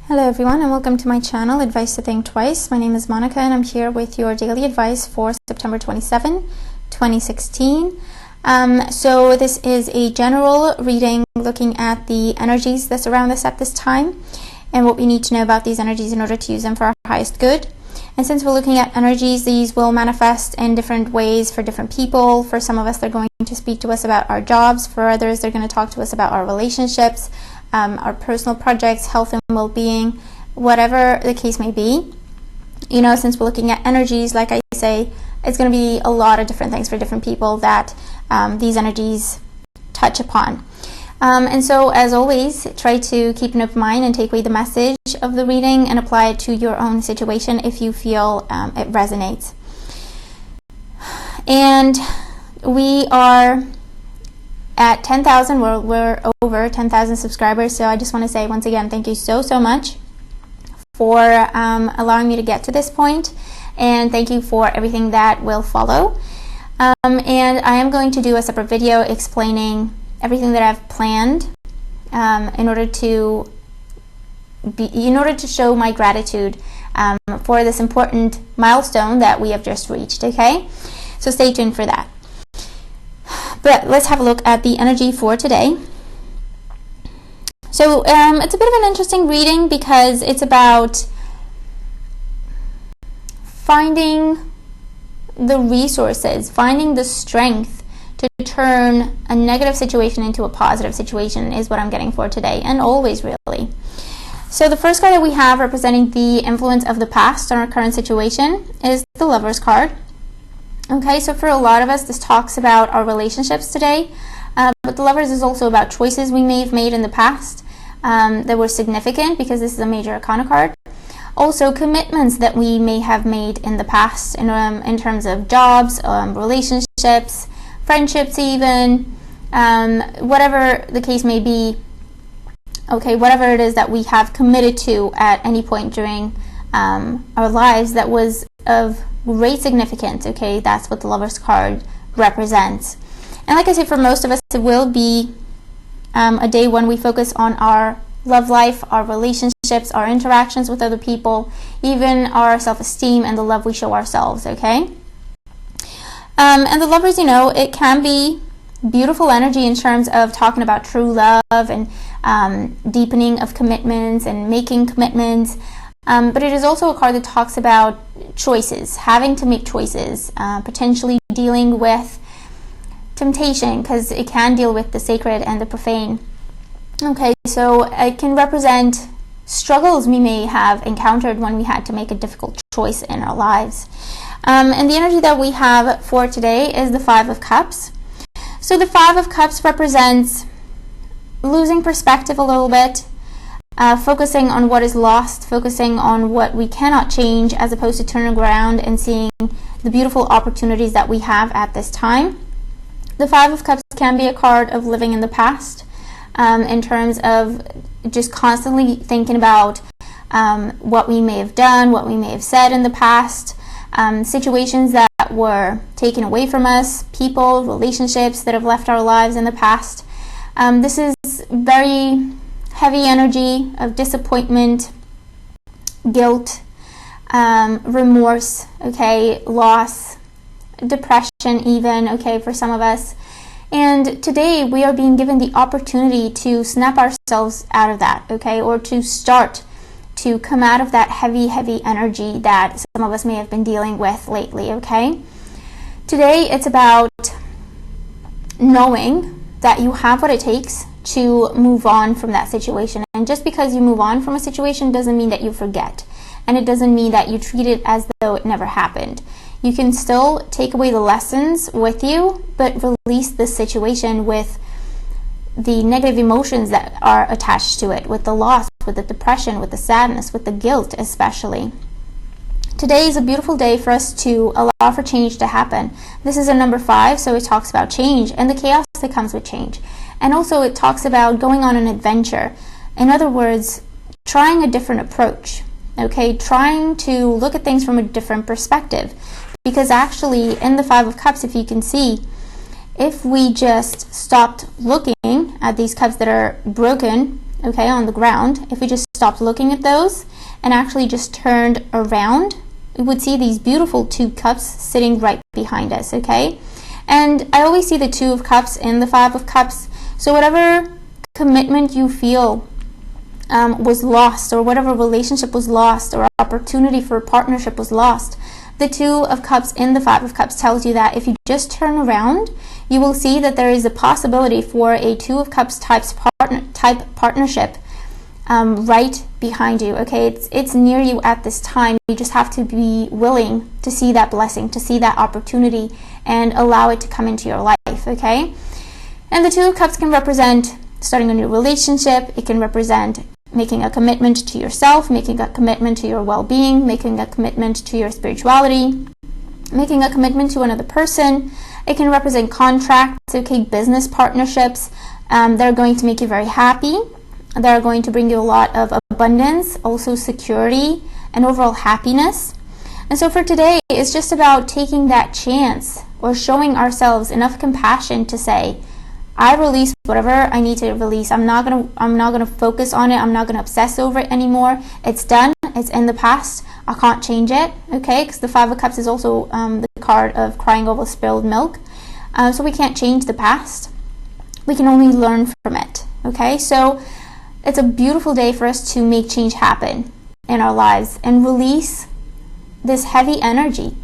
Hello everyone and welcome to my channel, Advice to Think Twice. My name is Monica and I'm here with your daily advice for September 27, 2016. So this is a general reading looking at the energies that surround us at this time and what we need to know about these energies in order to use them for our highest good. And since we're looking at energies, these will manifest in different ways for different people. For some of us, they're going to speak to us about our jobs. For others, they're going to talk to us about our relationships, our personal projects, health and well-being, whatever the case may be. You know, since we're looking at energies, like I say, it's going to be a lot of different things for different people that these energies touch upon. And so, as always, try to keep an open mind and take away the message of the reading and apply it to your own situation if you feel it resonates. And we are at 10,000, we're over 10,000 subscribers, so I just want to say once again, thank you so much for allowing me to get to this point, and thank you for everything that will follow. And I am going to do a separate video explaining everything that I've planned in order to show my gratitude for this important milestone that we have just reached, okay? So stay tuned for that. But let's have a look at the energy for today. So it's a bit of an interesting reading because it's about finding the resources, finding the strength to turn a negative situation into a positive situation is what I'm getting for today, and always really. So the first card that we have representing the influence of the past on our current situation is the Lover's card. Okay, so for a lot of us, this talks about our relationships today, but the Lovers is also about choices we may have made in the past that were significant, because this is a major arcana card. Also, commitments that we may have made in the past in terms of jobs, relationships, friendships even, whatever the case may be. Okay, whatever it is that we have committed to at any point during our lives that was of great significance. Okay, that's what the Lover's card represents. And like I say, for most of us, it will be a day when we focus on our love life, our relationships, our interactions with other people, even our self-esteem and the love we show ourselves, okay? And the Lovers, you know, it can be beautiful energy in terms of talking about true love and deepening of commitments and making commitments. But it is also a card that talks about choices, having to make choices, potentially dealing with temptation, because it can deal with the sacred and the profane. Okay, so it can represent struggles we may have encountered when we had to make a difficult choice in our lives. And the energy that we have for today is the Five of Cups. So the Five of Cups represents losing perspective a little bit, focusing on what is lost, focusing on what we cannot change, as opposed to turning around and seeing the beautiful opportunities that we have at this time. The Five of Cups can be a card of living in the past, in terms of just constantly thinking about what we may have done, what we may have said in the past, situations that were taken away from us, people, relationships that have left our lives in the past. This is very heavy energy of disappointment, guilt, remorse, okay, loss, depression even, okay, for some of us. And today we are being given the opportunity to snap ourselves out of that, okay, or to start to come out of that heavy energy that some of us may have been dealing with lately, okay? Today it's about knowing that you have what it takes to move on from that situation. And just because you move on from a situation doesn't mean that you forget. And it doesn't mean that you treat it as though it never happened. You can still take away the lessons with you, but release the situation with the negative emotions that are attached to it, with the loss, with the depression, with the sadness, with the guilt especially. Today is a beautiful day for us to allow for change to happen. This is a number 5, so it talks about change and the chaos that comes with change. And also it talks about going on an adventure. In other words, trying a different approach, okay? Trying to look at things from a different perspective. Because actually, in the Five of Cups, if you can see, if we just stopped looking at these cups that are broken okay, on the ground, if we just stopped looking at those and actually just turned around, we would see these beautiful 2 cups sitting right behind us, okay? And I always see the 2 of cups and the 5 of cups. So whatever commitment you feel was lost, or whatever relationship was lost, or opportunity for a partnership was lost, the 2 of cups and the 5 of cups tells you that if you just turn around, you will see that there is a possibility for a 2 of cups type partnership right behind you, okay? It's near you at this time. You just have to be willing to see that blessing, to see that opportunity, and allow it to come into your life, okay? And the 2 of cups can represent starting a new relationship. It can represent making a commitment to yourself, making a commitment to your well-being, making a commitment to your spirituality, making a commitment to another person. It can represent contracts, okay, business partnerships. They're going to make you very happy. They're going to bring you a lot of abundance, also security, and overall happiness. And so for today, it's just about taking that chance, or showing ourselves enough compassion to say, I release whatever I need to release. I'm not gonna focus on it. I'm not gonna obsess over it anymore. It's done. It's in the past. I can't change it. Okay, because the 5 of Cups is also the card of crying over spilled milk. So we can't change the past. We can only learn from it. Okay, so it's a beautiful day for us to make change happen in our lives and release this heavy energy.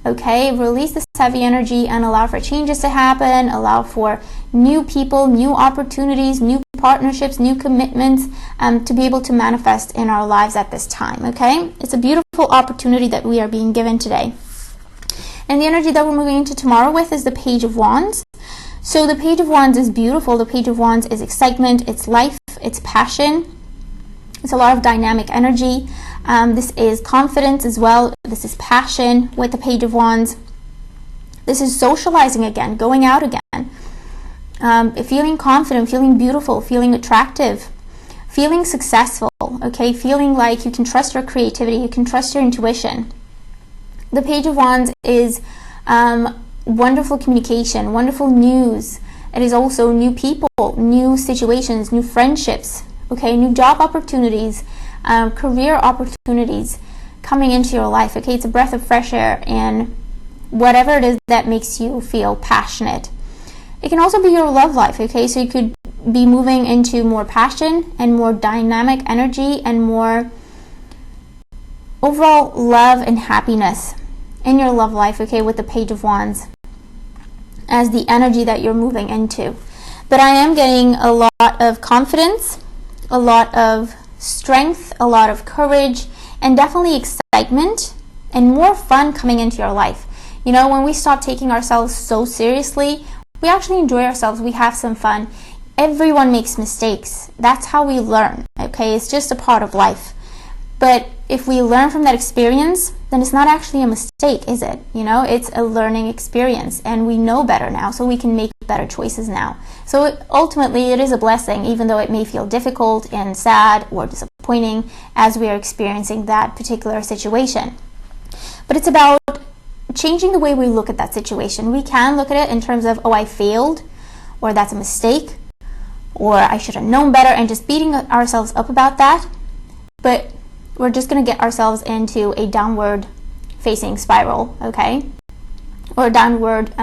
Okay, release this heavy energy and allow for changes to happen, allow for new people, new opportunities, new partnerships, new commitments to be able to manifest in our lives at this time, okay? It's a beautiful opportunity that we are being given today. And the energy that we're moving into tomorrow with is the Page of Wands. So the Page of Wands is beautiful. The Page of Wands is excitement, it's life, it's passion. It's a lot of dynamic energy. This is confidence as well. This is passion with the Page of Wands. This is socializing again, going out again. Feeling confident, feeling beautiful, feeling attractive, feeling successful, okay? Feeling like you can trust your creativity, you can trust your intuition. The Page of Wands is wonderful communication, wonderful news. It is also new people, new situations, new friendships, okay? New job opportunities, career opportunities coming into your life, okay? It's a breath of fresh air and whatever it is that makes you feel passionate. It can also be your love life, okay? So you could be moving into more passion and more dynamic energy and more overall love and happiness in your love life, okay, with the Page of Wands as the energy that you're moving into. But I am getting a lot of confidence, a lot of strength, a lot of courage, and definitely excitement and more fun coming into your life. You know, when we stop taking ourselves so seriously, we actually enjoy ourselves, we have some fun. Everyone makes mistakes. That's how we learn, okay? It's just a part of life. But if we learn from that experience, then it's not actually a mistake, is it? You know, it's a learning experience, and we know better now, so we can make better choices now. So ultimately, it is a blessing, even though it may feel difficult and sad or disappointing as we are experiencing that particular situation. But it's about changing the way we look at that situation. We can look at it in terms of, oh, I failed, or that's a mistake, or I should have known better, and just beating ourselves up about that. But we're just going to get ourselves into a downward facing spiral, okay? Or a downward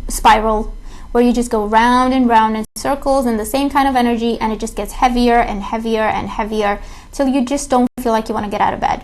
spiral where you just go round and round in circles in the same kind of energy, and it just gets heavier and heavier and heavier till you just don't feel like you want to get out of bed.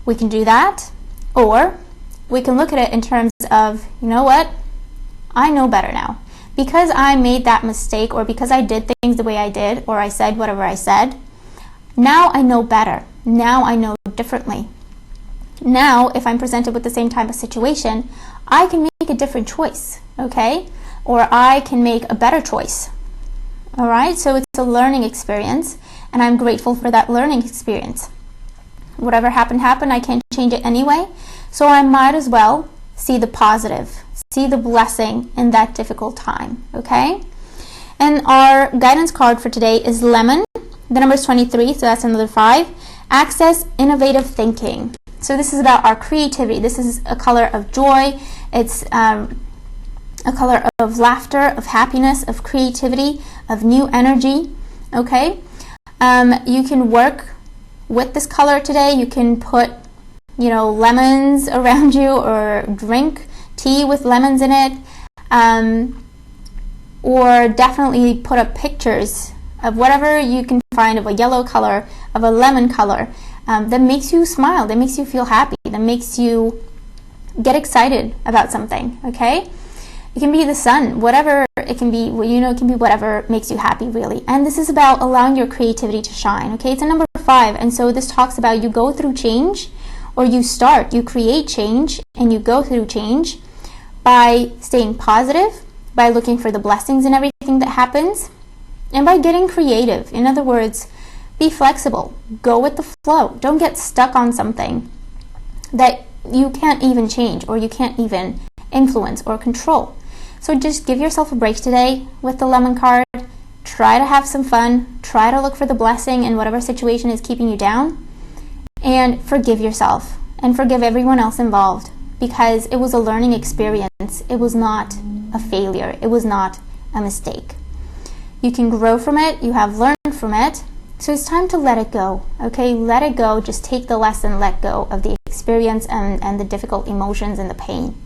We can do that, or we can look at it in terms of, you know what? I know better now. Because I made that mistake, or because I did things the way I did, or I said whatever I said, now I know better. Now I know differently. Now, if I'm presented with the same type of situation, I can make a different choice, okay? Or I can make a better choice, all right? So it's a learning experience, and I'm grateful for that learning experience. Whatever happened, I can't change it anyway, so I might as well see the positive, see the blessing in that difficult time, okay? And our guidance card for today is Lemon. The number is 23, so that's another 5. Access innovative thinking. So this is about our creativity. This is a color of joy. It's a color of laughter, of happiness, of creativity, of new energy. okay? You can work with this color today. You can put, lemons around you, or drink tea with lemons in it, or definitely put up pictures of whatever you can find of a yellow color, of a lemon color, that makes you smile, that makes you feel happy, that makes you get excited about something, okay? It can be the sun, whatever it can be, it can be whatever makes you happy, really. And this is about allowing your creativity to shine, okay? It's a number 5, and so this talks about you go through change, or you create change, and you go through change by staying positive, by looking for the blessings in everything that happens, and by getting creative. In other words, be flexible, go with the flow. Don't get stuck on something that you can't even change, or you can't even influence or control. So just give yourself a break today with the lemon card. Try to have some fun. Try to look for the blessing in whatever situation is keeping you down. And forgive yourself and forgive everyone else involved, because it was a learning experience. It was not a failure. It was not a mistake. You can grow from it. You have learned from it. So it's time to let it go, okay? Let it go. Just take the lesson, let go of the experience and the difficult emotions and the pain.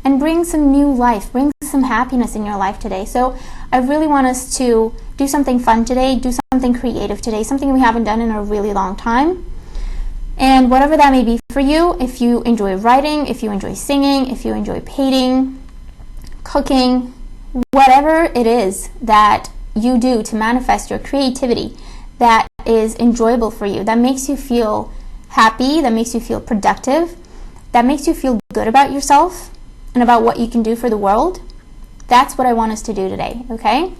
And bring some new life, bring some happiness in your life today. So I really want us to do something fun today, do something creative today, something we haven't done in a really long time. And whatever that may be for you, if you enjoy writing, if you enjoy singing, if you enjoy painting, cooking, whatever it is that you do to manifest your creativity that is enjoyable for you, that makes you feel happy, that makes you feel productive, that makes you feel good about yourself and about what you can do for the world, that's what I want us to do today, okay?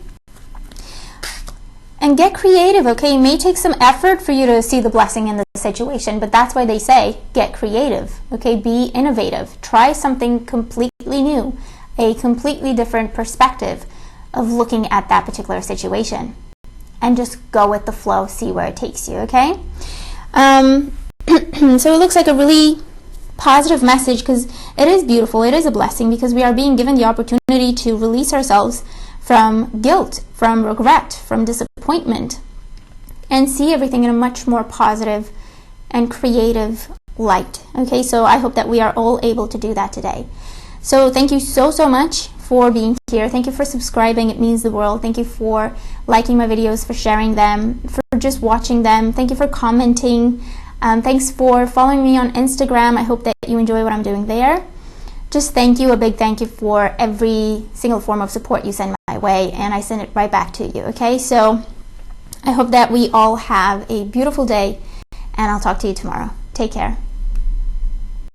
And get creative, okay? It may take some effort for you to see the blessing in the situation, but that's why they say get creative, okay? Be innovative. Try something completely new, a completely different perspective of looking at that particular situation. And just go with the flow, see where it takes you, okay? So it looks like a really positive message, because it is beautiful, it is a blessing, because we are being given the opportunity to release ourselves from guilt, from regret, from disappointment, and see everything in a much more positive and creative light. Okay, so I hope that we are all able to do that today. So thank you so much for being here. Thank you for subscribing. It means the world. Thank you for liking my videos, for sharing them, for just watching them. Thank you for commenting. Thanks for following me on Instagram. I hope that you enjoy what I'm doing there. Just thank you, a big thank you for every single form of support you send my way, and I send it right back to you, okay? So I hope that we all have a beautiful day, and I'll talk to you tomorrow. Take care.